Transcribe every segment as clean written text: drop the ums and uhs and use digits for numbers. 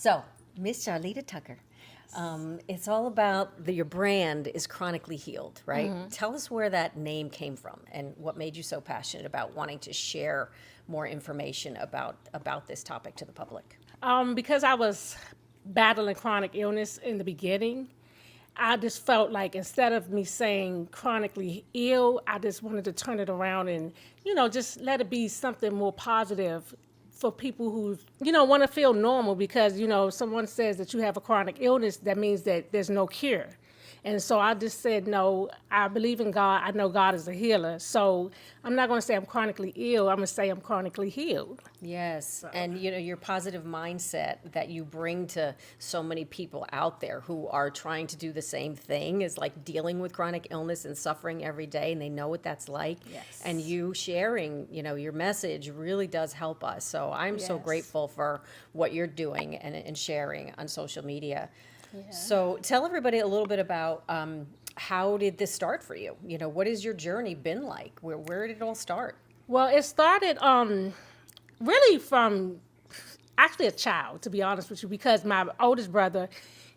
So, Miss Charlita Tucker, it's all about your brand is Chronically Healed, right? Tell us where that name came from and what made you so passionate about wanting to share more information about this topic to the public. Because I was battling chronic illness in the beginning, I just felt like instead of me saying chronically ill, I just wanted to turn it around and, just let it be something more positive for people who, want to feel normal because, someone says that you have a chronic illness, that means that there's no cure. And so I just said, no, I believe in God. I know God is a healer. So I'm not going to say I'm chronically ill. I'm going to say I'm chronically healed. Yes, and your positive mindset that you bring to so many people out there who are trying to do the same thing is like dealing with chronic illness and suffering every day, and they know what that's like. Yes. And you sharing, your message really does help us. So I'm so Yes. grateful for what you're doing and sharing on social media. Yeah. So tell everybody a little bit about how did this start for you? What has your journey been like? Where did it all start? Well, it started really from actually a child, to be honest with you, because my oldest brother,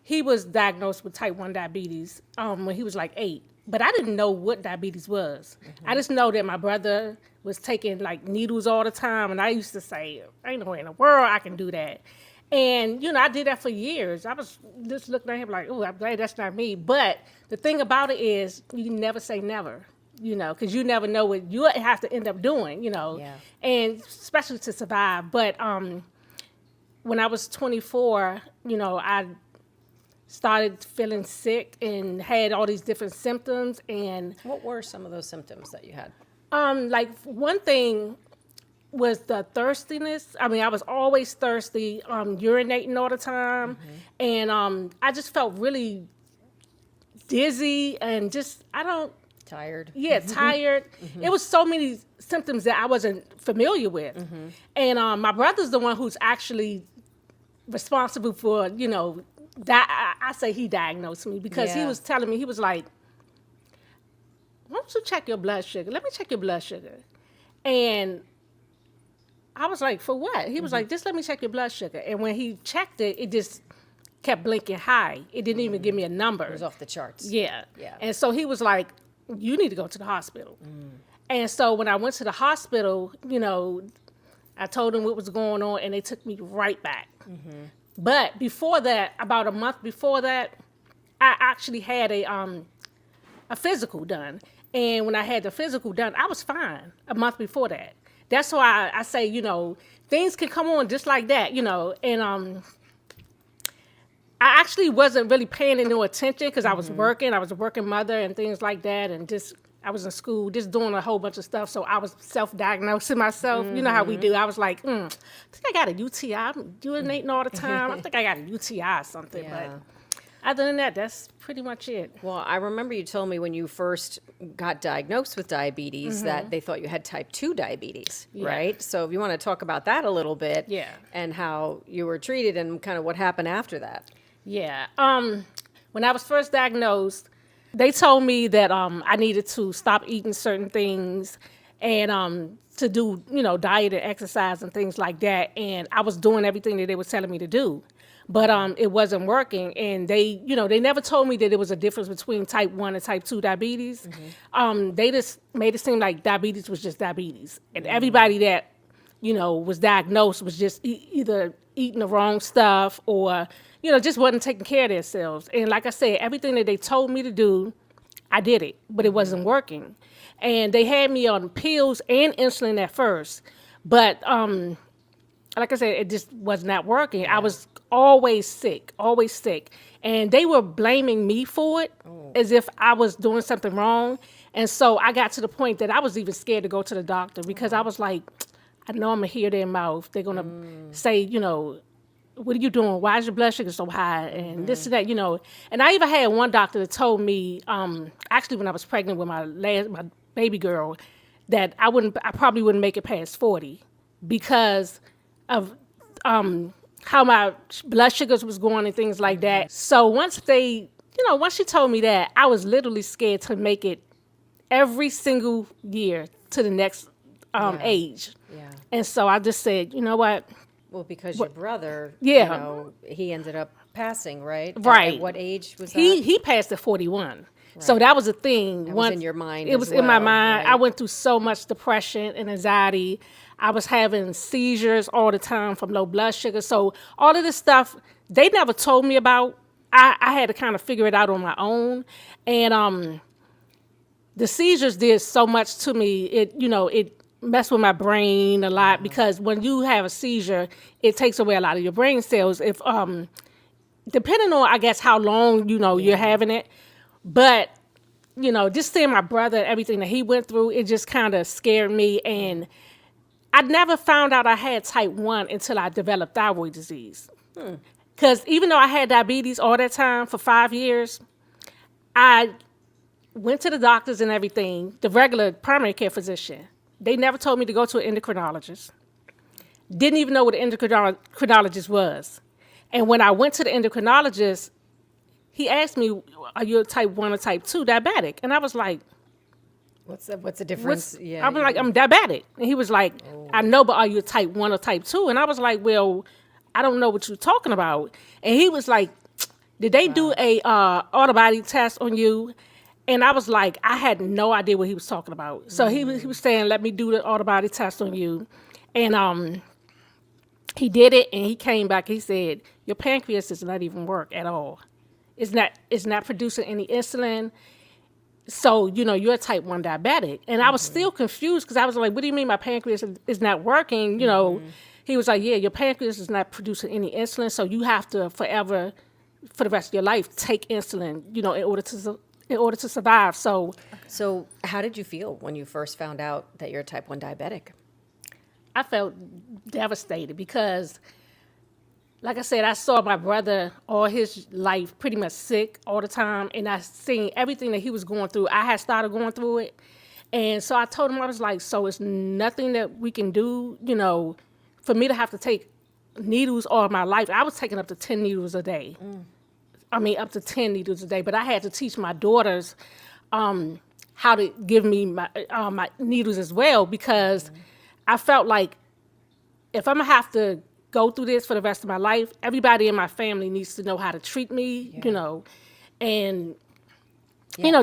he was diagnosed with type 1 diabetes when he was like 8. But I didn't know what diabetes was. I just know that my brother was taking like needles all the time. And I used to say, ain't no way in the world I can do that. And, I did that for years. I was just looking at him like, oh, I'm glad that's not me. But the thing about it is you never say never, because you never know what you have to end up doing, Yeah. and especially to survive. But when I was 24, I started feeling sick and had all these different symptoms. And What were some of those symptoms that you had? like one thing was the thirstiness. I mean, I was always thirsty, urinating all the time. And I just felt really dizzy and just, Tired? tired. It was so many symptoms that I wasn't familiar with. And my brother's the one who's actually responsible for, that. I say he diagnosed me because he Yeah. was telling me, he was like, why don't you check your blood sugar? Let me check your blood sugar. And I was like, for what? He was like, just let me check your blood sugar. And when he checked it, it just kept blinking high. It didn't even give me a number. It was off the charts. Yeah. Yeah. And so he was like, you need to go to the hospital. And so when I went to the hospital, I told them what was going on, and they took me right back. But before that, about a month before that, I actually had a physical done. And when I had the physical done, I was fine a month before that. That's why I say, things can come on just like that, and I actually wasn't really paying any attention because I was working. I was a working mother and things like that, and I was in school, just doing a whole bunch of stuff. So I was self-diagnosing myself. You know how we do. I was like, I think I got a UTI. I'm urinating all the time. I think I got a UTI or something. Yeah. But other than that, that's pretty much it. Well, I remember you told me when you first got diagnosed with diabetes that they thought you had type 2 diabetes, Yeah. right? So if you want to talk about that a little bit, Yeah. and how you were treated and kind of what happened after that. Yeah. When I was first diagnosed, they told me that I needed to stop eating certain things and to do, diet and exercise and things like that. And I was doing everything that they were telling me to do. But it wasn't working. And they never told me that there was a difference between type 1 and type 2 diabetes. They just made it seem like diabetes was just diabetes. And everybody that, was diagnosed was just either eating the wrong stuff or, just wasn't taking care of themselves. And like I said, everything that they told me to do, I did it, but it wasn't working. And they had me on pills and insulin at first. But like I said, it just was not working. I was always sick. And they were blaming me for it as if I was doing something wrong. And so I got to the point that I was even scared to go to the doctor because I was like, I know I'm going to hear their mouth. They're going to say, what are you doing? Why is your blood sugar so high? And this and that, And I even had one doctor that told me, actually when I was pregnant with my baby girl, that I probably wouldn't make it past 40 because of how my blood sugars was going and things like that. So once she told me that, I was literally scared to make it every single year to the next age. Yeah. And so I just said, you know what? Well, because your brother, Yeah. he ended up passing, right? Right. At what age was that? He passed at 41. So that was a thing. That was in your mind It as was in my well, mind. I right? went through so much depression and anxiety. I was having seizures all the time from low blood sugar. So all of this stuff they never told me about. I had to kind of figure it out on my own. And the seizures did so much to me. It messed with my brain a lot because when you have a seizure, it takes away a lot of your brain cells. If depending on, I guess, how long you're having it, but just seeing my brother and everything that he went through, it just kind of scared me. And I never found out I had type 1 until I developed thyroid disease. Because even though I had diabetes all that time for 5 years, I went to the doctors and everything, the regular primary care physician. They never told me to go to an endocrinologist. Didn't even know what an endocrinologist was. And when I went to the endocrinologist, he asked me, are you a type 1 or type 2 diabetic? And I was like, What's the difference? I'm like, I'm diabetic. And he was like, I know, but are you a type 1 or type 2? And I was like, well, I don't know what you're talking about. And he was like, did they do a autobody test on you? And I was like, I had no idea what he was talking about. So he was saying, let me do the autobody test on you. And he did it, and he came back. He said, your pancreas does not even work at all. It's not producing any insulin. So, you're a type 1 diabetic. And I was still confused because I was like, what do you mean my pancreas is not working? He was like, yeah, your pancreas is not producing any insulin, so you have to forever, for the rest of your life, take insulin, in order to survive. So how did you feel when you first found out that you're a type 1 diabetic? I felt devastated because, like I said, I saw my brother all his life pretty much sick all the time, and I seen everything that he was going through. I had started going through it, and so I told him, I was like, so it's nothing that we can do, for me to have to take needles all my life. I was taking up to 10 needles a day. I mean, up to 10 needles a day, but I had to teach my daughters how to give me my needles as well because I felt like if I'm going to have to go through this for the rest of my life, everybody in my family needs to know how to treat me, and,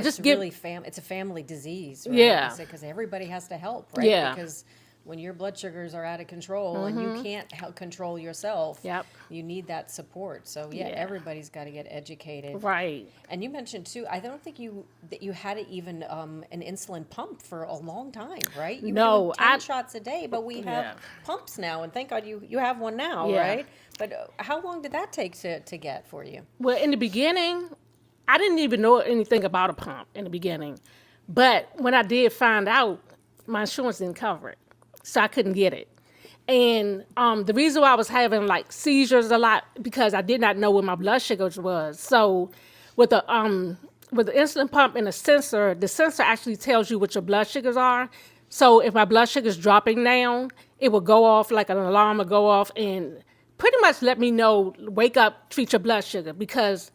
just give... it's a family disease, right? Yeah. Because everybody has to help, right? Yeah. Because when your blood sugars are out of control and you can't control yourself, you need that support. So everybody's got to get educated, right? And you mentioned too, I don't think that you had even an insulin pump for a long time, right? You No, were doing 10 shots a day, but we have pumps now, and thank God you have one now, right? But how long did that take to get for you? Well, in the beginning, I didn't even know anything about a pump in the beginning, but when I did find out, my insurance didn't cover it. So I couldn't get it. And the reason why I was having like seizures a lot because I did not know what my blood sugars was. So with the insulin pump and the sensor actually tells you what your blood sugars are. So if my blood sugar is dropping down, it will go off, like an alarm will go off and pretty much let me know, wake up, treat your blood sugar. Because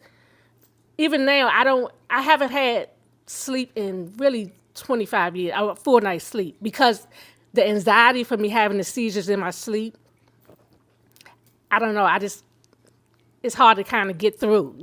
even now, I haven't had sleep in really 25 years, a full night's sleep, because the anxiety for me having the seizures in my sleep, I don't know, it's hard to kind of get through,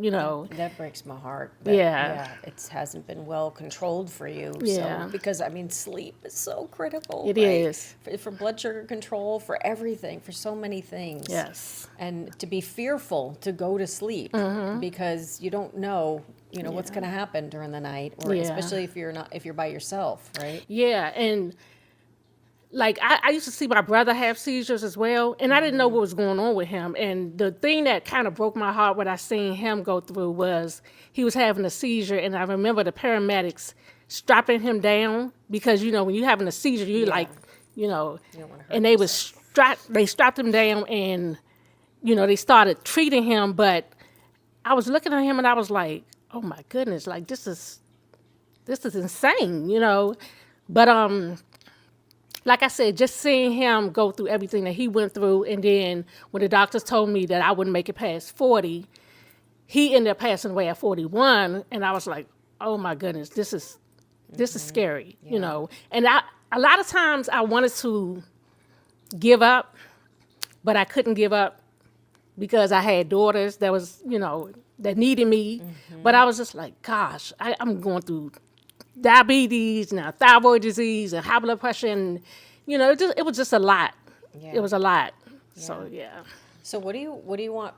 That breaks my heart. It hasn't been well controlled for you. Yeah. So, because, sleep is so critical. It right? is. For blood sugar control, for everything, for so many things. Yes. And to be fearful to go to sleep because you don't know, what's going to happen during the night, or especially if you're by yourself, right? Yeah, and like I used to see my brother have seizures as well, and I didn't know what was going on with him. And the thing that kind of broke my heart, what I seen him go through, was he was having a seizure, and I remember the paramedics strapping him down because when you're having a seizure, you're like, You don't wanna hurt and they strapped him down, and they started treating him. But I was looking at him, and I was like, oh my goodness, like this is insane, But like I said, just seeing him go through everything that he went through, and then when the doctors told me that I wouldn't make it past 40, he ended up passing away at 41, and I was like, oh my goodness, this is scary, And a lot of times I wanted to give up, but I couldn't give up because I had daughters that was, that needed me. But I was just like, gosh, I'm going through diabetes, now thyroid disease and high blood pressure. And, it was just a lot. Yeah. It was a lot. So, yeah. So what do you want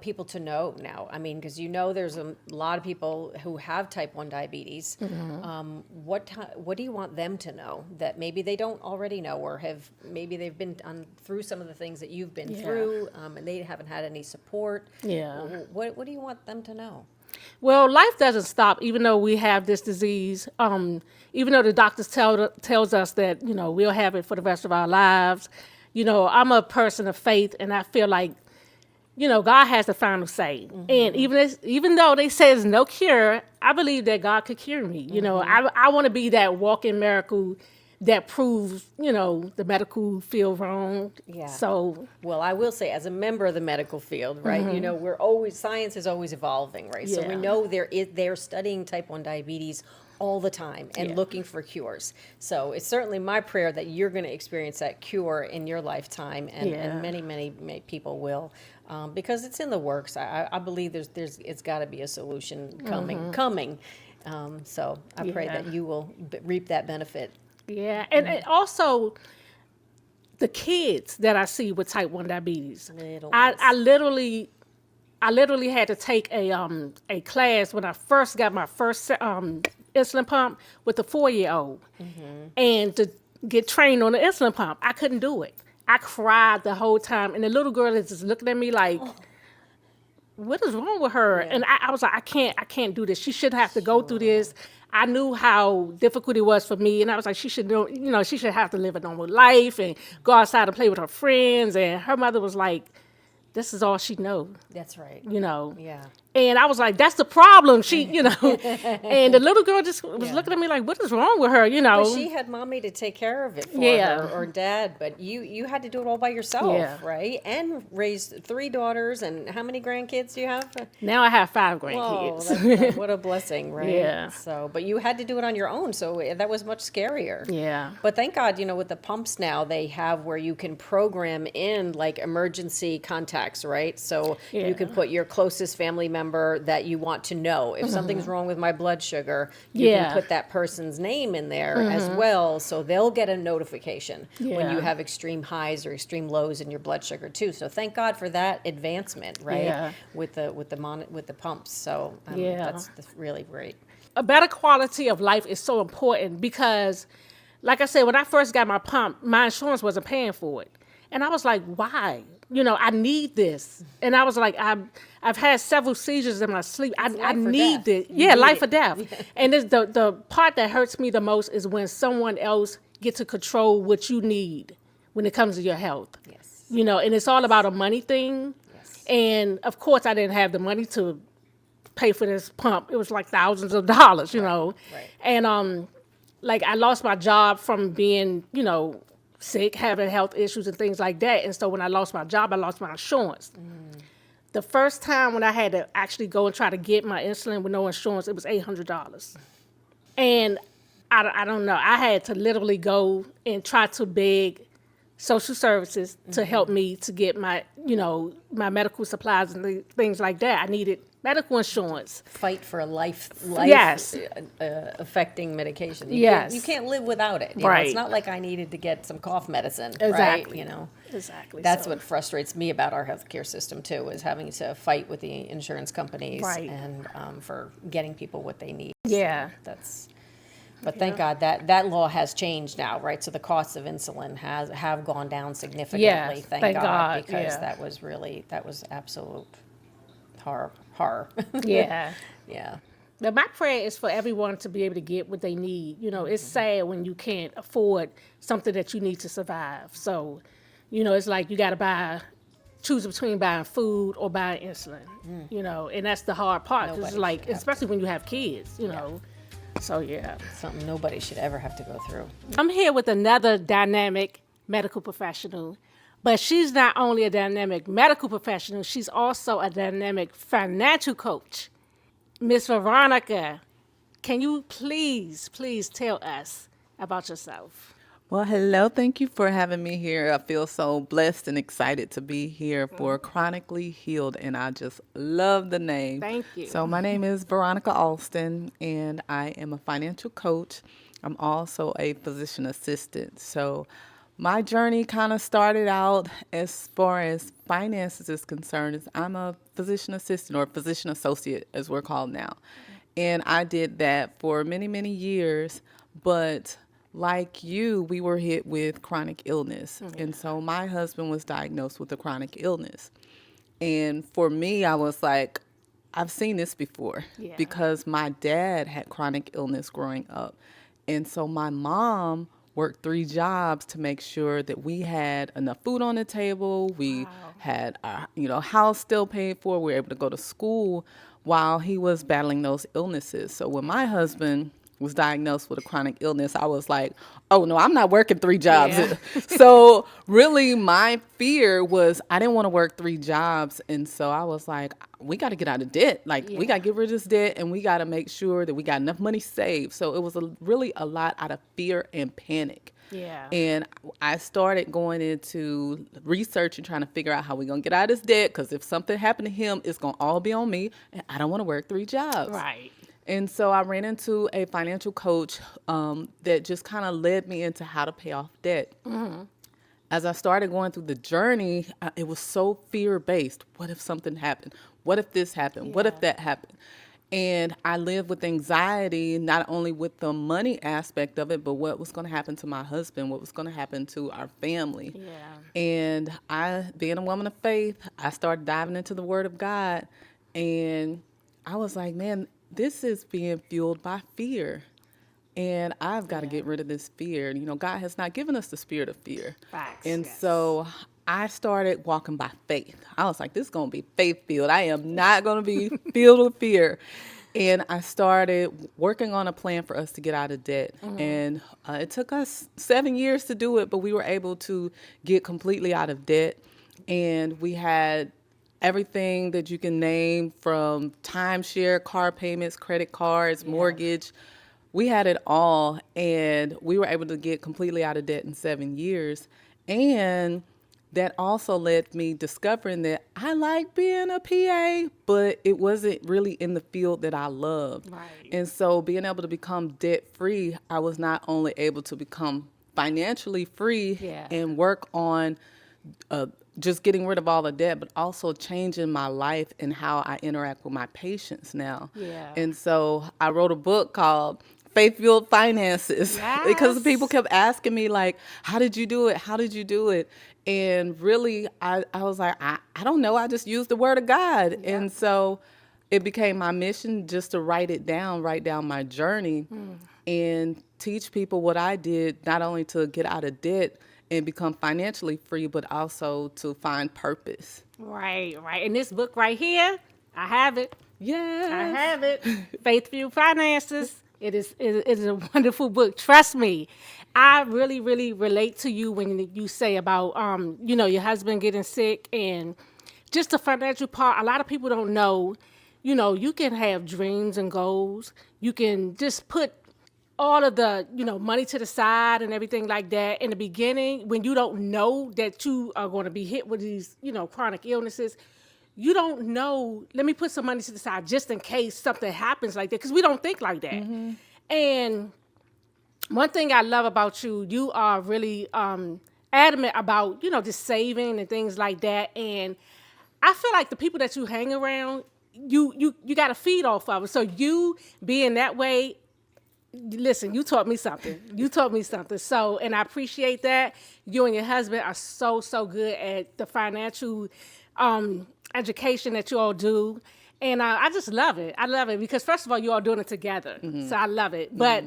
people to know now? I mean, because there's a lot of people who have type 1 diabetes. What do you want them to know that maybe they don't already know, or maybe they've been through some of the things that you've been through, and they haven't had any support? Yeah. What do you want them to know? Well, life doesn't stop, even though we have this disease. Even though the doctors tells us that we'll have it for the rest of our lives. I'm a person of faith, and I feel like, God has the final say. And even though they say there's no cure, I believe that God could cure me. I want to be that walking miracle that proves, the medical field wrong. Yeah. So, well, I will say, as a member of the medical field, right? Science is always evolving, right? So we know they're studying type 1 diabetes all the time and looking for cures. So it's certainly my prayer that you're going to experience that cure in your lifetime, and many, many, many people will, because it's in the works. I believe it's got to be a solution coming. So I pray that you will reap that benefit. Yeah, and also the kids that I see with type 1 diabetes. I literally had to take a class when I first got my first insulin pump with a 4-year-old, and to get trained on the insulin pump. I couldn't do it. I cried the whole time, and the little girl is just looking at me like, what is wrong with her? Yeah. And I was like, I can't do this. She shouldn't have to go through this. I knew how difficult it was for me, and I was like, she should know, she should have to live a normal life and go outside and play with her friends. And her mother was like, this is all she knows. That's right. Yeah. And I was like, that's the problem. She, and the little girl just was looking at me like, what is wrong with her, But she had mommy to take care of it for her, or dad, but you had to do it all by yourself, right? And raise 3 daughters, and how many grandkids do you have? Now I have 5 grandkids. Whoa, what a blessing, right? Yeah. So, but you had to do it on your own, so that was much scarier. Yeah. But thank God, with the pumps now, they have where you can program in like emergency contacts, right? So you can put your closest family member that you want to know. If something's wrong with my blood sugar, you can put that person's name in there as well, so they'll get a notification when you have extreme highs or extreme lows in your blood sugar too. So thank God for that advancement, right? With the pumps. So that's really great. A better quality of life is so important because, like I said, when I first got my pump, my insurance wasn't paying for it. And I was like, why? I need this. And I was like, I've had several seizures in my sleep. I need this. Life or death. And the part that hurts me the most is when someone else gets to control what you need when it comes to your health. Yes. And it's all about a money thing. Yes. And of course I didn't have the money to pay for this pump. It was like thousands of dollars, Right. And I lost my job from being, sick, having health issues and things like that. And so when I lost my job, I lost my insurance. The first time when I had to actually go and try to get my insulin with no insurance, it was $800. And I don't know. I had to literally go and try to beg social services to help me to get my, my medical supplies and things like that. I needed medical insurance. Fight for a life affecting medication. You can't live without it. Right. It's not like I needed to get some cough medicine. Exactly. Right? Exactly. That's what frustrates me about our healthcare system too, is having to fight with the insurance companies and for getting people what they need. Yeah. But thank God that law has changed now, right? So the costs of insulin have gone down significantly. Yes, thank God, because that was absolute horror. Yeah. Yeah. Now, my prayer is for everyone to be able to get what they need. It's sad when you can't afford something that you need to survive. So, it's like you got to choose between buying food or buying insulin, and that's the hard part. 'Cause it's like, especially when you have kids, So, Something nobody should ever have to go through. I'm here with another dynamic medical professional, but she's not only a dynamic medical professional, she's also a dynamic financial coach. Miss Veronica, can you please tell us about yourself? Well, hello. Thank you for having me here. I feel so blessed and excited to be here for Chronically Healed, and I just love the name. Thank you. So, my name is Veronica Alston, and I am a financial coach. I'm also a physician assistant. So, my journey kind of started out as far as finances is concerned. Is I'm a physician assistant or physician associate, as we're called now. And I did that for many, many years. But like you, we were hit with chronic illness. And so my husband was diagnosed with a chronic illness. And for me, I was like, I've seen this before Yeah. because my dad had chronic illness growing up. And so my mom worked 3 jobs to make sure that we had enough food on the table. We Wow. had our, house still paid for. We were able to go to school while he was battling those illnesses. So when my husband was diagnosed with a chronic illness, I was like, oh no, I'm not working 3 jobs. Yeah. So really my fear was I didn't want to work 3 jobs. And so I was like, we got to get out of debt. Like we Yeah. got to get rid of this debt and we got to make sure that we got enough money saved. So it was really a lot out of fear and panic. Yeah. And I started going into research and trying to figure out how we're going to get out of this debt. Because if something happened to him, it's going to all be on me. And I don't want to work 3 jobs. Right. And so I ran into a financial coach that just kind of led me into how to pay off debt. As I started going through the journey, it was so fear-based. What if something happened? What if this happened? What if Yeah. that happened? And I lived with anxiety, not only with the money aspect of it, but what was going to happen to my husband, what was going to happen to our family. Yeah. And I, being a woman of faith, I started diving into the Word of God. And I was like, man, this is being fueled by fear. And I've got to get rid of this fear. God has not given us the spirit of fear. Facts, And yes. so I started walking by faith. I was like, this is going to be faith filled. I am not going to be filled with fear. And I started working on a plan for us to get out of debt. And it took us 7 years to do it, but we were able to get completely out of debt. And we had everything that you can name from timeshare, car payments, credit cards, mortgage. We had it all, and we were able to get completely out of debt in 7 years. And that also led me discovering that I like being a PA, but it wasn't really in the field that I loved. Right. And so being able to become debt free, I was not only able to become financially free Yeah. and work on just getting rid of all the debt, but also changing my life and how I interact with my patients now. Yeah. And so I wrote a book called Faith Fueled Finances because Yes. people kept asking me like, how did you do it? How did you do it? And really, I was like, I don't know. I just used the word of God. And so it became my mission just to write down my journey and teach people what I did, not only to get out of debt and become financially free, but also to find purpose. Right. And this book right here, I have it. Yes. I have it. Faith Fueled Finances. It is a wonderful book. Trust me. I really, really relate to you when you say about, your husband getting sick and just the financial part. A lot of people don't know, you can have dreams and goals. You can just put all of the, money to the side and everything like that. In the beginning, when you don't know that you are going to be hit with these, chronic illnesses, you don't know, let me put some money to the side just in case something happens like that, because we don't think like that. Mm-hmm. And one thing I love about you, you are really adamant about, just saving and things like that. And I feel like the people that you hang around, you got to feed off of it. So you being that way, listen, you taught me something. So, and I appreciate that. You and your husband are so good at the financial education that you all do. And I just love it. I love it because, first of all, you all doing it together. Mm-hmm. So I love it. But,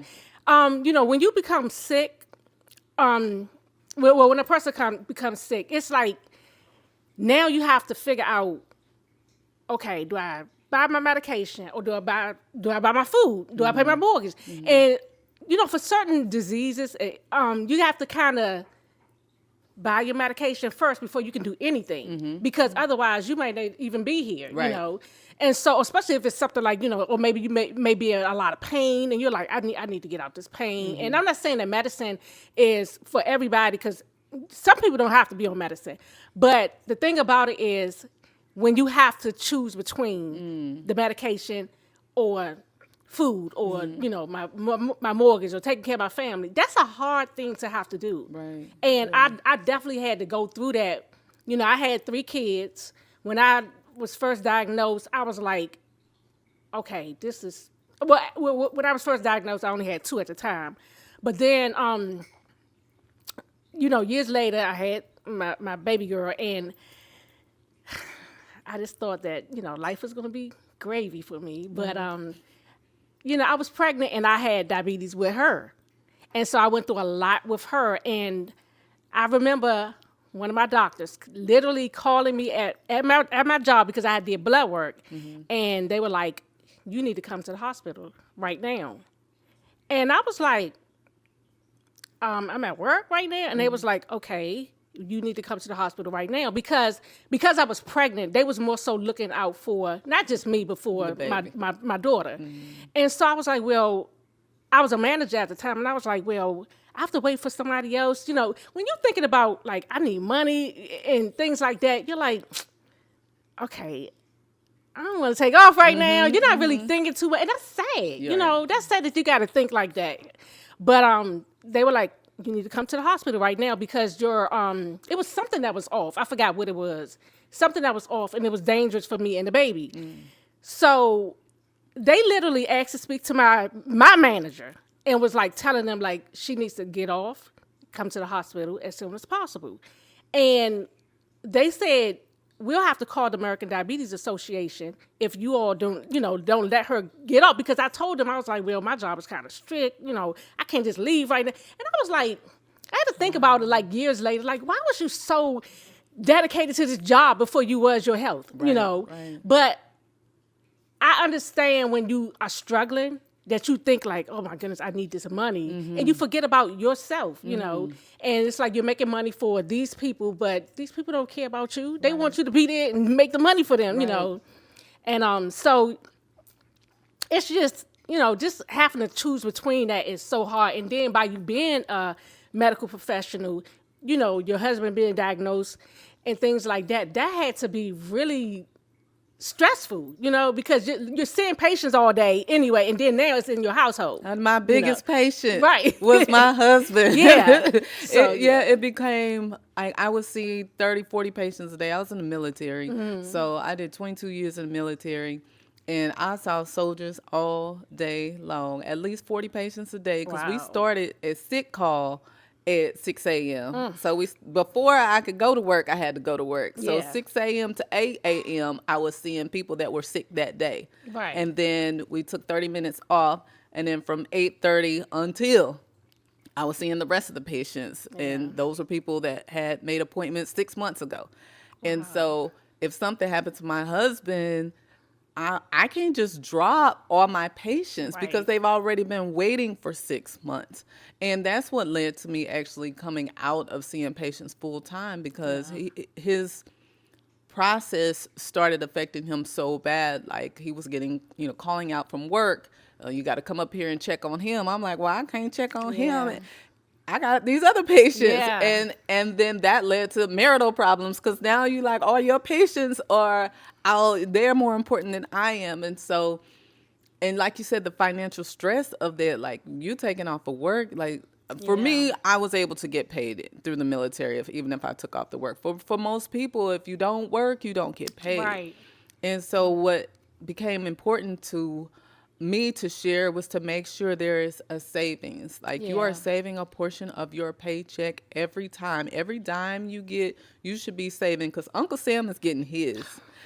when you become sick, when a person becomes sick, it's like now you have to figure out, okay, do I buy my medication or do I buy my food? Do I pay my mortgage? And, for certain diseases, you have to kind of buy your medication first before you can do anything, because otherwise you might not even be here, Right. you know. And so, especially if it's something like, you know, or maybe you may be in a lot of pain, and you're like, I need to get out this pain. And I'm not saying that medicine is for everybody, because some people don't have to be on medicine. But the thing about it is, when you have to choose between the medication or food, or you know, my mortgage, or taking care of my family, that's a hard thing to have to do. Right. And I definitely had to go through that. You know, I had 3 kids. When I was first diagnosed, I was like, okay, this is, well, when I was first diagnosed, I only had 2 at the time. But then, you know, years later, I had my baby girl, and I just thought that, you know, life was going to be gravy for me. But, you know, I was pregnant, and I had diabetes with her. And so I went through a lot with her. And I remember one of my doctors literally calling me at my job, because I had did blood work. And they were like, you need to come to the hospital right now. And I was like, I'm at work right now. And they was like, okay, you need to come to the hospital right now, because I was pregnant. They was more so looking out for not just me, but for my daughter. And so I was like, well, I was a manager at the time, and I was like, well, I have to wait for somebody else. You know, when you're thinking about, like, I need money and things like that, you're like, okay, I don't want to take off right now. You're not really thinking too much. And that's sad. You know, that's sad that you got to think like that. But they were like, you need to come to the hospital right now, because your it was something that was off. I forgot what it was. Something that was off, and it was dangerous for me and the baby. So they literally asked to speak to my manager, and was like telling them, like, she needs to get off, come to the hospital as soon as possible. And they said, we'll have to call the American Diabetes Association if you all don't let her get up. Because I told them, I was like, well, my job is kind of strict. You know, I can't just leave right now. And I was like, I had to think about it, like, years later. Like, why was you so dedicated to this job before you was your health? Right, you know? right. But I understand when you are struggling, that you think like, oh my goodness, I need this money. And you forget about yourself, you know. And it's like you're making money for these people, but these people don't care about you. They want you to be there and make the money for them, you know. And so it's just, you know, just having to choose between that is so hard. And then by you being a medical professional, you know, your husband being diagnosed and things like that, that had to be really stressful, you know, because you're seeing patients all day anyway, and then now it's in your household. And my biggest patient was my husband. So, it became, I would see 30, 40 patients a day. I was in the military, so I did 22 years in the military, and I saw soldiers all day long, at least 40 patients a day, because we started at sick call at 6 a.m. So before I could go to work, I had to go to work. So 6 a.m. to 8 a.m., I was seeing people that were sick that day. Right. And then we took 30 minutes off. And then from 8:30 until I was seeing the rest of the patients. And those were people that had made appointments 6 months ago. And so if something happened to my husband, I can't just drop all my patients because they've already been waiting for 6 months. And that's what led to me actually coming out of seeing patients full time, because his process started affecting him so bad. Like, he was getting, calling out from work. You got to come up here and check on him. I'm like, well, I can't check on him. I got these other patients. And then that led to marital problems, because now you like, all your patients are out, they're more important than I am. And so, and like you said, the financial stress of that, like, you taking off of work, like, for me, I was able to get paid through the military, even if I took off the work. For most people, if you don't work, you don't get paid. Right. And so what became important to me to share was to make sure there is a savings. Like, you are saving a portion of your paycheck every time. Every dime you get, you should be saving, because Uncle Sam is getting his.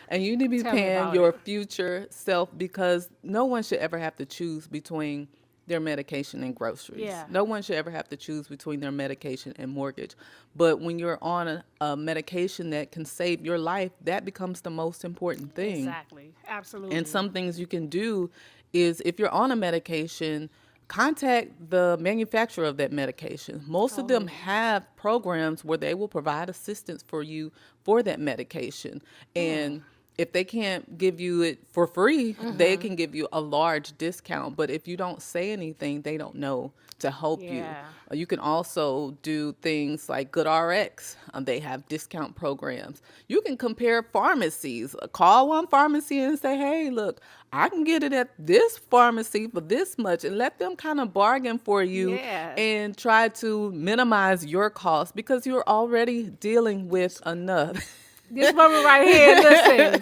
And you need to be paying your future self, because no one should ever have to choose between their medication and groceries. No one should ever have to choose between their medication and mortgage. But when you're on a medication that can save your life, that becomes the most important thing. Exactly. Absolutely. And some things you can do is, if you're on a medication, contact the manufacturer of that medication. Most of them have programs where they will provide assistance for you for that medication. And if they can't give you it for free, they can give you a large discount. But if you don't say anything, they don't know to help you. Yeah. You can also do things like GoodRx. They have discount programs. You can compare pharmacies. Call one pharmacy and say, hey, look, I can get it at this pharmacy for this much, and let them kind of bargain for you Yeah. and try to minimize your costs because you're already dealing with enough. This woman right here, listen.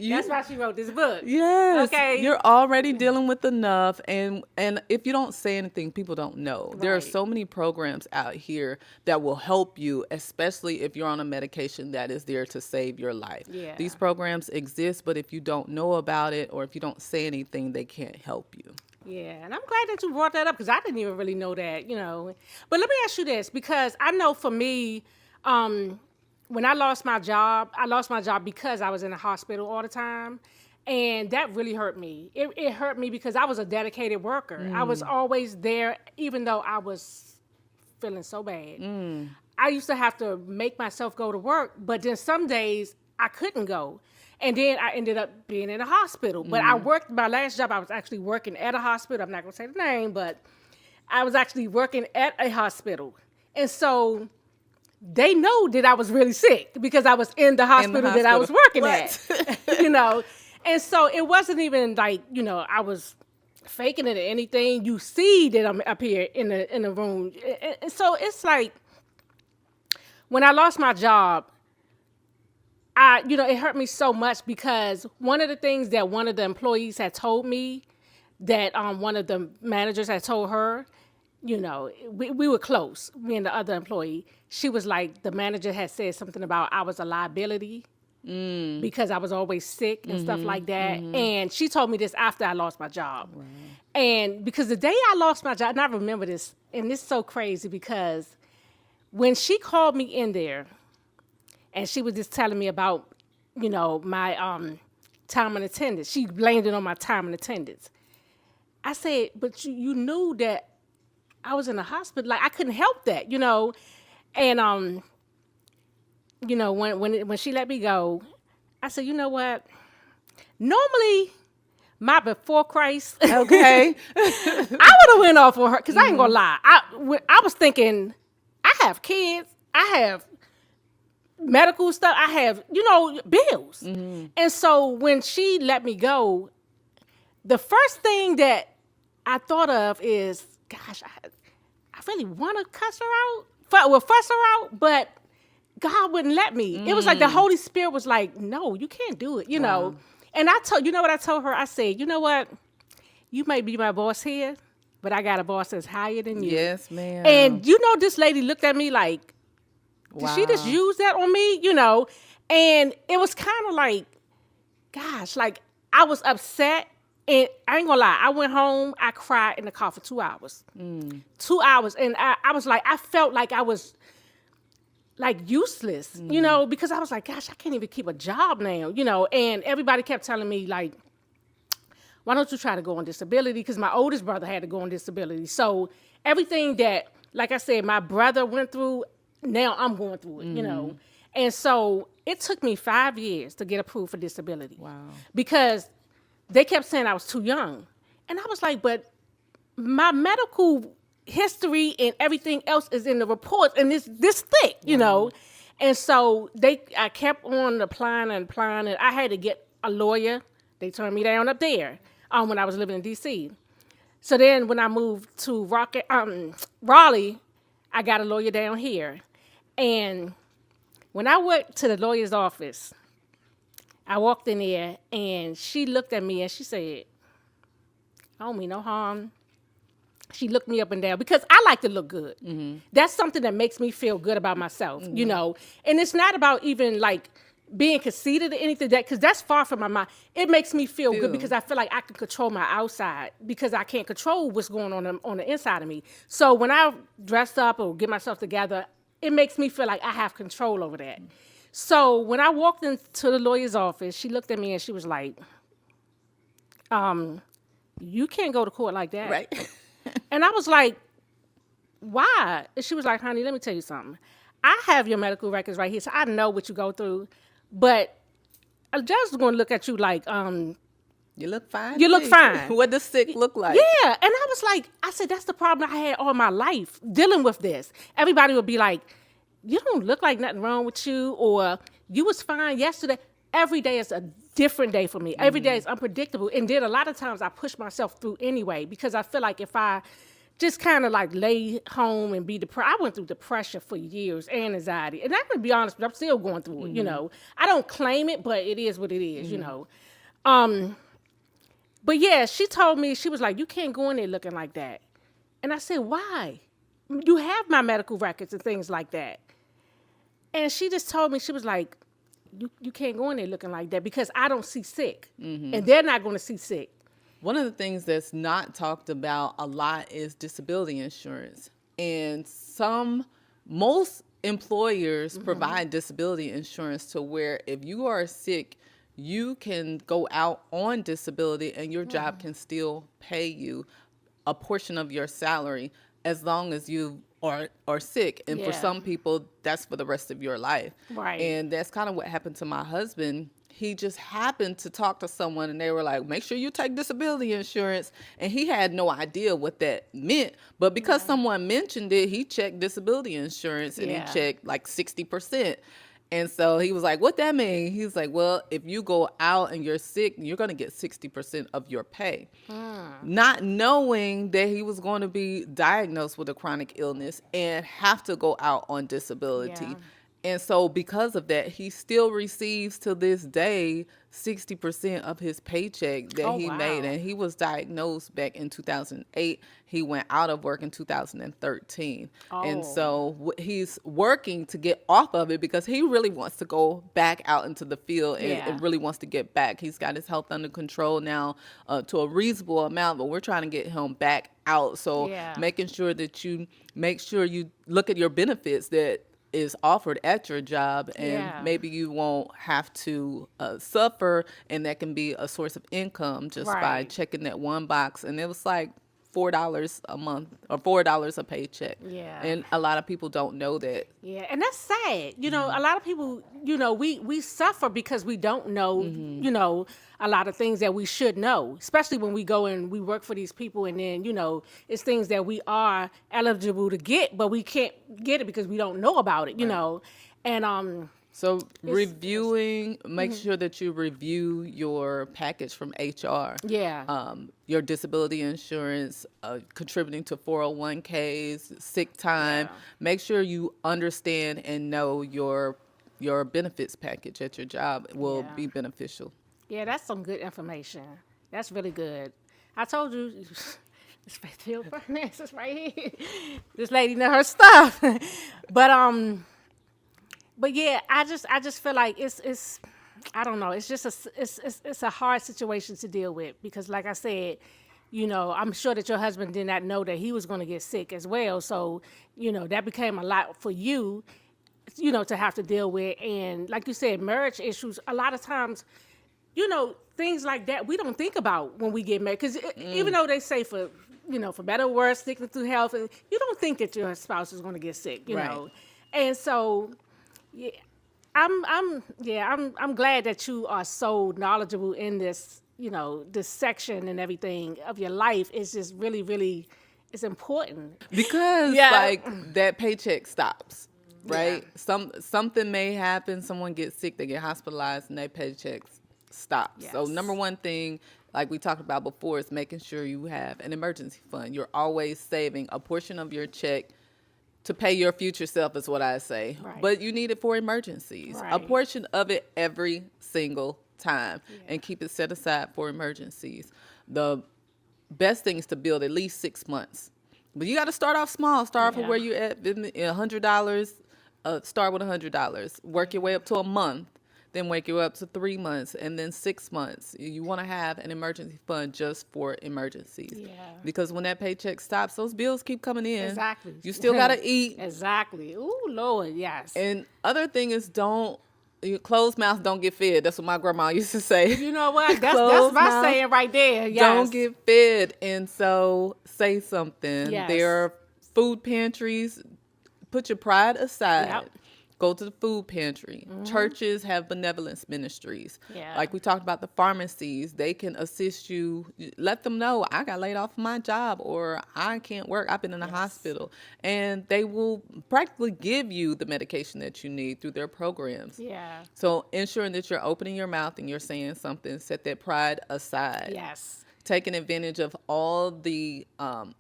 That's why she wrote this book. Yes. Okay. You're already dealing with enough, and if you don't say anything, people don't know. There are Right. so many programs out here that will help you, especially if you're on a medication that is there to save your life. Yeah. These programs exist, but if you don't know about it or if you don't say anything, they can't help you. Yeah, and I'm glad that you brought that up because I didn't even really know that, But let me ask you this, because I know for me, when I lost my job because I was in the hospital all the time. And that really hurt me. It hurt me because I was a dedicated worker. I was always there, even though I was feeling so bad. I used to have to make myself go to work, but then some days I couldn't go. And then I ended up being in a hospital. But my last job, I was actually working at a hospital. I'm not going to say the name, but I was actually working at a hospital. And so they know that I was really sick because I was in the hospital that I was working at, And so it wasn't even like, I was faking it or anything. You see that I'm up here in the room. And so it's like, when I lost my job, it hurt me so much because one of the things that one of the employees had told me that one of the managers had told her, we were close, me and the other employee. She was like, the manager had said something about I was a liability because I was always sick and stuff like that. And she told me this after I lost my job. Wow. And because the day I lost my job, and I remember this, and this is so crazy because when she called me in there and she was just telling me about, my time and attendance, she blamed it on my time and attendance. I said, but you knew that I was in the hospital. Like, I couldn't help that, And, when she let me go, I said, you know what? Normally, my before Christ, Okay. I would have went off on her because I ain't gonna lie. I was thinking, I have kids, I have medical stuff, I have, bills. And so when she let me go, the first thing that I thought of is, gosh, I really want to cuss her out, fuss her out, but God wouldn't let me. It was like the Holy Spirit was like, no, you can't do it, know. And you know what I told her? I said, you know what? You may be my boss here, but I got a boss that's higher than you. Yes, ma'am. And this lady looked at me like, did she just use that on me? And it was kind of like, gosh, like I was upset. And I ain't gonna lie, I went home, I cried in the car for 2 hours. 2 hours. And I was like, I felt like I was like useless, because I was like, gosh, I can't even keep a job now, and everybody kept telling me like, why don't you try to go on disability? Because my oldest brother had to go on disability. So everything that, like I said, my brother went through, now I'm going through it, And so it took me 5 years to get approved for disability. Wow. Because they kept saying I was too young. And I was like, but my medical history and everything else is in the reports, and it's this thick, And so I kept on applying, and I had to get a lawyer. They turned me down up there when I was living in D.C. So then when I moved to Raleigh, I got a lawyer down here. And when I went to the lawyer's office, I walked in there, and she looked at me, and she said, I don't mean no harm. She looked me up and down because I like to look good. That's something that makes me feel good about myself, And it's not about even like being conceited or anything because that's far from my mind. It makes me feel good because I feel like I can control my outside because I can't control what's going on the inside of me. So when I dress up or get myself together, it makes me feel like I have control over that. So when I walked into the lawyer's office, she looked at me and she was like, you can't go to court like that. Right. And I was like, why? And she was like, honey, let me tell you something. I have your medical records right here, so I know what you go through. But a judge is going to look at you like, You look fine. You to look me. fine. What does sick look like? yeah. And I was like, I said, that's the problem I had all my life dealing with this. Everybody would be like, you don't look like nothing wrong with you, or you was fine yesterday. Every day is a different day for me. Every day is unpredictable. And then a lot of times I push myself through anyway, because I feel like if I just kind of like lay home and be depressed. I went through depression for years and anxiety. And I'm going to be honest, but I'm still going through it, I don't claim it, but it is what it is. But yeah, she told me, she was like, you can't go in there looking like that. And I said, why? You have my medical records and things like that. And she just told me, she was like, you can't go in there looking like that because I don't see sick. And they're not going to see sick. One of the things that's not talked about a lot is disability insurance. And most employers provide disability insurance to where if you are sick, you can go out on disability and your job can still pay you a portion of your salary as long as you are sick. And for Yeah. some people, that's for the rest of your life. Right. And that's kind of what happened to my husband. He just happened to talk to someone and they were like, make sure you take disability insurance. And he had no idea what that meant. But because someone mentioned it, he checked disability insurance and Yeah. he checked like 60%. And so he was like, what that mean? He's like, well, if you go out and you're sick, you're going to get 60% of your pay. Not knowing that he was going to be diagnosed with a chronic illness and have to go out on disability. Yeah. And so because of that, he still receives to this day 60% of his paycheck that Oh, he wow. made. And he was diagnosed back in 2008. He went out of work in 2013. And Oh. so he's working to get off of it because he really wants to go back out into the field Yeah. and really wants to get back. He's got his health under control now to a reasonable amount, but we're trying to get him back out. So Yeah. making sure that you make sure you look at your benefits that is offered at your job, and Yeah. maybe you won't have to suffer, and that can be a source of income just by Right. checking that one box. And it was like $4 a month or $4 a paycheck. Yeah. And a lot of people don't know that. Yeah, and that's sad. A lot of people, we suffer because we don't know, a lot of things that we should know, especially when we go and we work for these people and then, it's things that we are eligible to get, but we can't get it because we don't know about it, And So make sure that you review your package from HR. yeah. Your disability insurance, contributing to 401ks, sick time. Yeah. Make sure you understand and know your benefits package at your job will Yeah. be beneficial. Yeah, that's some good information. That's really good. I told you, this field finances right here. This lady know her stuff. But yeah, I just feel like it's I don't know. It's just it's a hard situation to deal with because, like I said, I'm sure that your husband did not know that he was going to get sick as well. So that became a lot for you, to have to deal with. And like you said, marriage issues. A lot of times, things like that we don't think about when we get married. Because even though they say for better or worse, sickness through health, you don't think that your spouse is going to get sick, Right. know. And so, yeah, I'm glad that you are so knowledgeable in this, this section and everything of your life. It's just really, really, it's important. Because Yeah. like that paycheck stops, right? Something may happen, someone gets sick, they get hospitalized, and their paycheck stops. So Yes. number one thing, like we talked about before, is making sure you have an emergency fund. You're always saving a portion of your check to pay your future self, is what I say. Right. But you need it for emergencies. A Right. portion of it every single time, and keep it set aside for emergencies. The best thing is to build at least 6 months. But you got to start off small. Start off with Yeah. where you're at, $100. Start with $100. Work your way up to a month. Then work you up to 3 months, and then 6 months. You want to have an emergency fund just for emergencies. Yeah. Because when that paycheck stops, those bills keep coming in. Exactly. You still got to eat. Exactly. Ooh, Lord, yes. And other thing is, don't Closed mouths don't get fed. That's what my grandma used to say. You know what? That's Closed my mouth saying right there. Yes. Don't get fed. And so say something. Yes. There are food pantries. Put your pride aside. Yep. Go to the food pantry. Churches have benevolence ministries. Yeah. Like we talked about the pharmacies, they can assist you. Let them know I got laid off from my job or I can't work. I've been in the hospital. And they will practically give you the medication that you need through their programs. Yeah. So ensuring that you're opening your mouth and you're saying something, set that pride aside. Yes. Taking advantage of all the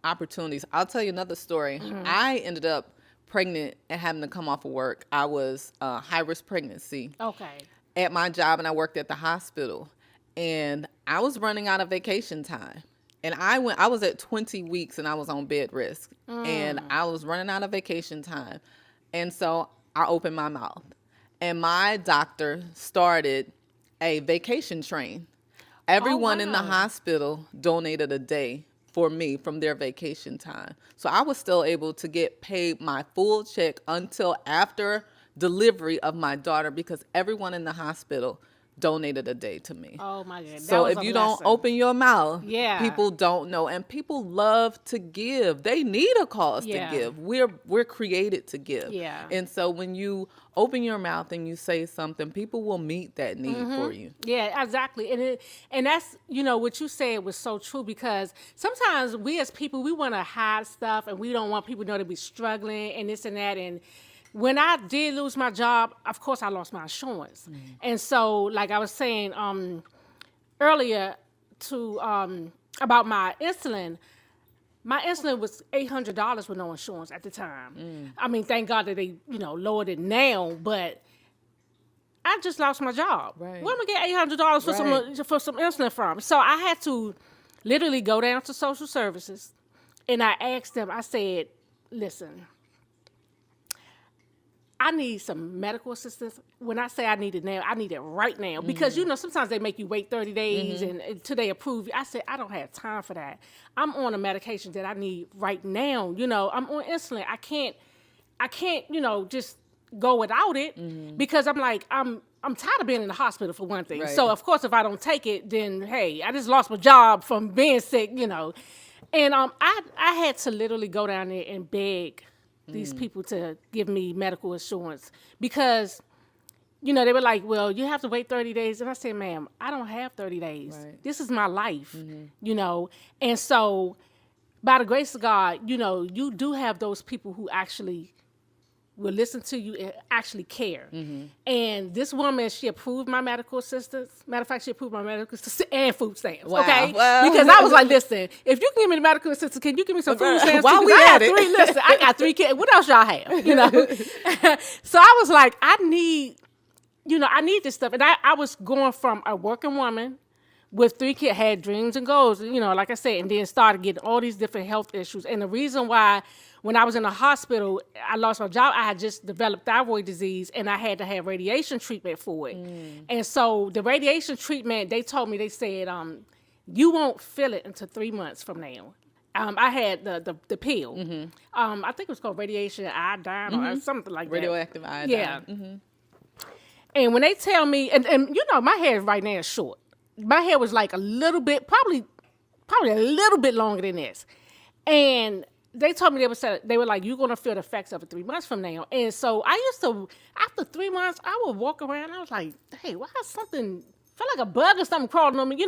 opportunities. I'll tell you another story. I ended up pregnant and having to come off of work. I was high-risk pregnancy Okay. at my job, and I worked at the hospital. And I was running out of vacation time. And I was at 20 weeks, and I was on bed rest. And I was running out of vacation time. And so I opened my mouth. And my doctor started a vacation train. Everyone in the wow. hospital donated a day for me from their vacation time. So I was still able to get paid my full check until after delivery of my daughter because everyone in the hospital donated a day to me. Oh my goodness. So if you don't open your mouth, Yeah. people don't know. And people love to give. They need a cause Yeah. to give. We're created to give. Yeah. And so when you open your mouth and you say something, people will meet that need for you. Yeah, exactly. And that's, what you said was so true because sometimes we as people, we want to hide stuff and we don't want people to know that we're struggling and this and that. And when I did lose my job, of course I lost my insurance. And so, like I was saying earlier about my insulin was $800 with no insurance at the time. I mean, thank God that they, lowered it now, but I just lost my job. Right. Where am I get $800 for some insulin from? So I had to literally go down to social services, and I asked them. I said, "Listen, I need some medical assistance. When I say I need it now, I need it right now. Because, sometimes they make you wait 30 days until they approve you. I said, I don't have time for that. I'm on a medication that I need right now. I'm on insulin. I can't, just go without it because I'm like, I'm tired of being in the hospital for one thing. Right. So, of course, if I don't take it, then, hey, I just lost my job from being sick, And I had to literally go down there and beg these people to give me medical insurance because, they were like, well, you have to wait 30 days. And I said, ma'am, I don't have 30 days. Right. This is my life, And so by the grace of God, you do have those people who actually will listen to you and actually care. And this woman, she approved my medical assistance. Matter of fact, she approved my medical assistance and food stamps. Wow. Okay, Wow. because I was like, listen, if you can give me the medical assistance, can you give me some food stamps? While too? we 'Cause at it. Listen, I got 3 kids. What else y'all have? So I was like, I need this stuff. And I was going from a working woman with 3 kids, had dreams and goals, like I said, and then started getting all these different health issues. And the reason why, when I was in the hospital, I lost my job, I had just developed thyroid disease, and I had to have radiation treatment for it. And so the radiation treatment, they said, you won't feel it until 3 months from now. I had the pill. I think it was called radiation iodine or something like Radioactive that. iodine. Yeah. And when they tell me, and my hair right now is short. My hair was like a little bit, probably a little bit longer than this. And they told me they were like, you're going to feel the effects of it 3 months from now. And so I used to, after 3 months, I would walk around and I was like, hey, why is something, felt like a bug or something crawling on me,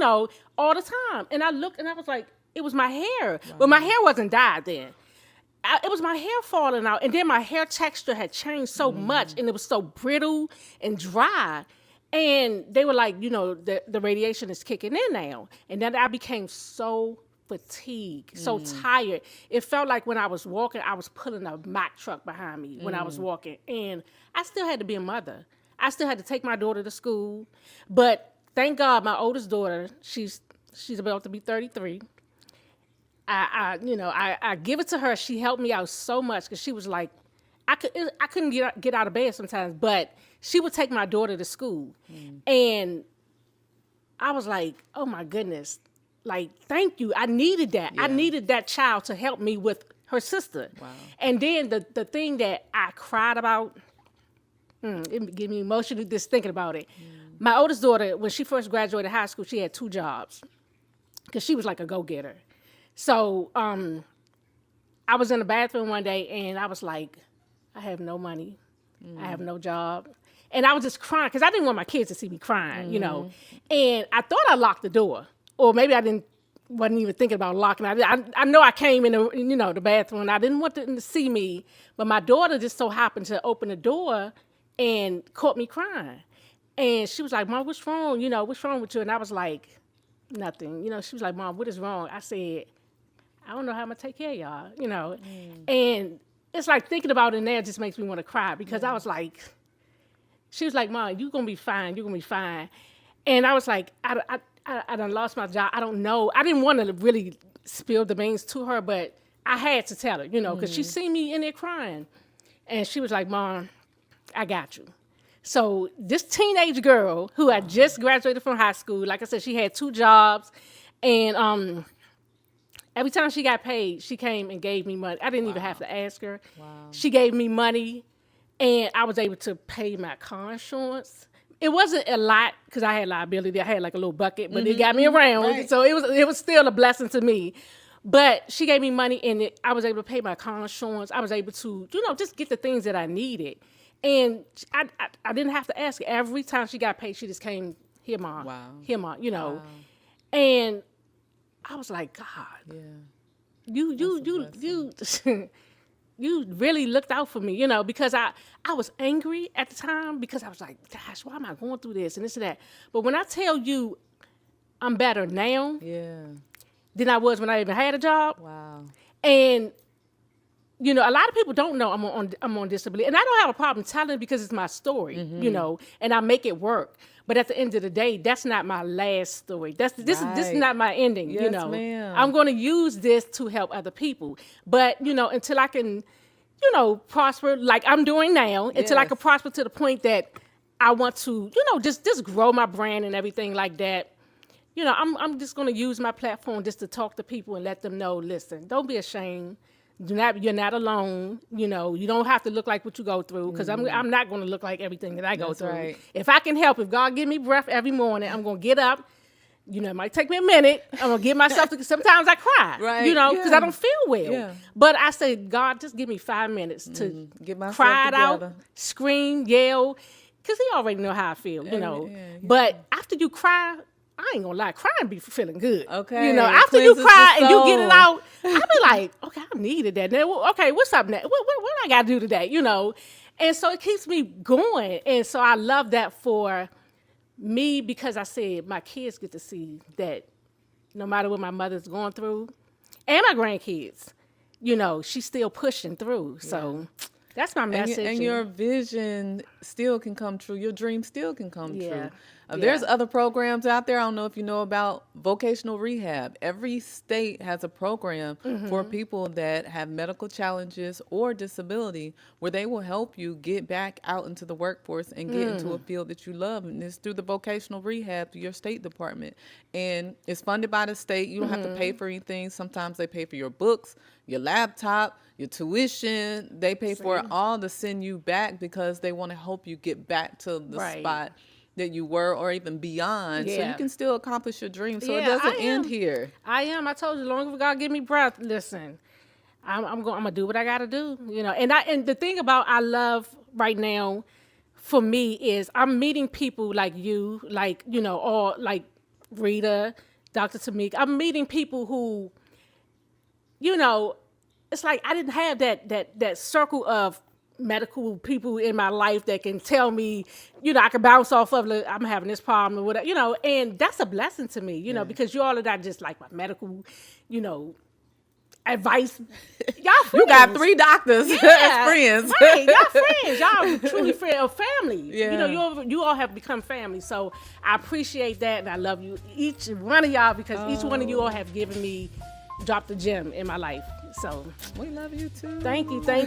all the time. And I looked and I was like, it was my hair. Wow. But my hair wasn't dyed then. It was my hair falling out. And then my hair texture had changed so much and it was so brittle and dry. And they were like, the radiation is kicking in now. And then I became so fatigued, so tired. It felt like when I was walking, I was pulling a Mack truck behind me when I was walking. And I still had to be a mother. I still had to take my daughter to school. But thank God my oldest daughter, she's about to be 33. I give it to her. She helped me out so much because she was like, I couldn't get out of bed sometimes, but she would take my daughter to school. And I was like, oh my goodness, like, thank you. I needed that. Yeah. I needed that child to help me with her sister. Wow. And then the thing that I cried about It gave me emotional just thinking about it. My oldest daughter, when she first graduated high school, she had 2 jobs because she was like a go-getter. So I was in the bathroom one day and I was like, I have no money. I have no job. And I was just crying because I didn't want my kids to see me crying, you know. And I thought I locked the door. Or maybe wasn't even thinking about locking it. I know I came in the bathroom and I didn't want them to see me. But my daughter just so happened to open the door and caught me crying. And she was like, Mom, what's wrong? What's wrong with you? And I was like, nothing. She was like, Mom, what is wrong? I said, I don't know how I'm going to take care of y'all, And it's like thinking about it now just makes me want to cry because I was like, she was like, Mom, you're going to be fine. You're going to be fine. And I was like, I done lost my job. I don't know. I didn't want to really spill the beans to her, but I had to tell her, because she seen me in there crying. And she was like, Mom, I got you. So this teenage girl who had just graduated from high school, like I said, she had 2 jobs. And every time she got paid, she came and gave me money. I didn't even have to ask her. Wow. She gave me money, and I was able to pay my car insurance. It wasn't a lot because I had liability. I had like a little bucket, but it got me around. Right. So it was still a blessing to me. But she gave me money, and I was able to pay my car insurance. I was able to, just get the things that I needed. And I didn't have to ask her. Every time she got paid, she just came, here, Mom. Wow. Here, Mom, Wow. And I was like, God, you really looked out for me, because I was angry at the time because I was like, gosh, why am I going through this and this and that? But when I tell you I'm better now than I was when I even had a job. Wow. And, a lot of people don't know I'm on disability. And I don't have a problem telling it because it's my story, and I make it work. But at the end of the day, that's not my last story. This is not my ending, Yes, ma'am. I'm going to use this to help other people. But, until I can, prosper like I'm doing now, until I can prosper to the point that I want to, just grow my brand and everything like that. I'm just going to use my platform just to talk to people and let them know, listen, don't be ashamed. You're not alone. You don't have to look like what you go through because I'm not going to look like everything that I go through. Right. If I can help, if God give me breath every morning, I'm going to get up. It might take me a minute. I'm going to give myself to, sometimes I cry, right. Because I don't feel well. Yeah. But I say, God, just give me 5 minutes to get myself cry it together. out, scream, yell, because He already know how I feel, But after you cry, I ain't gonna lie, crying be feeling good. Okay. After you cry and you get it out, I be like, okay, I needed that. Now, okay, what's up now? What I gotta do today? And so it keeps me going. And so I love that for me because I said my kids get to see that no matter what my mother's going through, and my grandkids, she's still pushing through. Yeah. So that's my message. And your vision still can come true. Your dream still can come true. There's other programs out there. I don't know if you know about vocational rehab. Every state has a program for people that have medical challenges or disability where they will help you get back out into the workforce and get into a field that you love. And it's through the vocational rehab through your state department. And it's funded by the state. You don't have to pay for anything. Sometimes they pay for your books, your laptop, your tuition. They pay for it all to send you back because they want to help you get back to the spot that you were or even beyond, so you can still accomplish your dream. So it doesn't end here. I told you, as long as God give me breath, listen, I'm gonna do what I gotta do, And the thing about I love right now for me is I'm meeting people like you, like or like Rita, Dr. Tamik. I'm meeting people who, it's like I didn't have that circle of medical people in my life that can tell me, I can bounce off of, I'm having this problem or whatever, and that's a blessing to me, because you all are not just like my medical, advice. Y'all friends. You got 3 doctors as friends. Right, y'all friends. Y'all truly friends, a family. Yeah. You all have become family. So I appreciate that, and I love you, each one of y'all, because each one of you all have given me, dropped a gem in my life. So we love you too. Thank you. So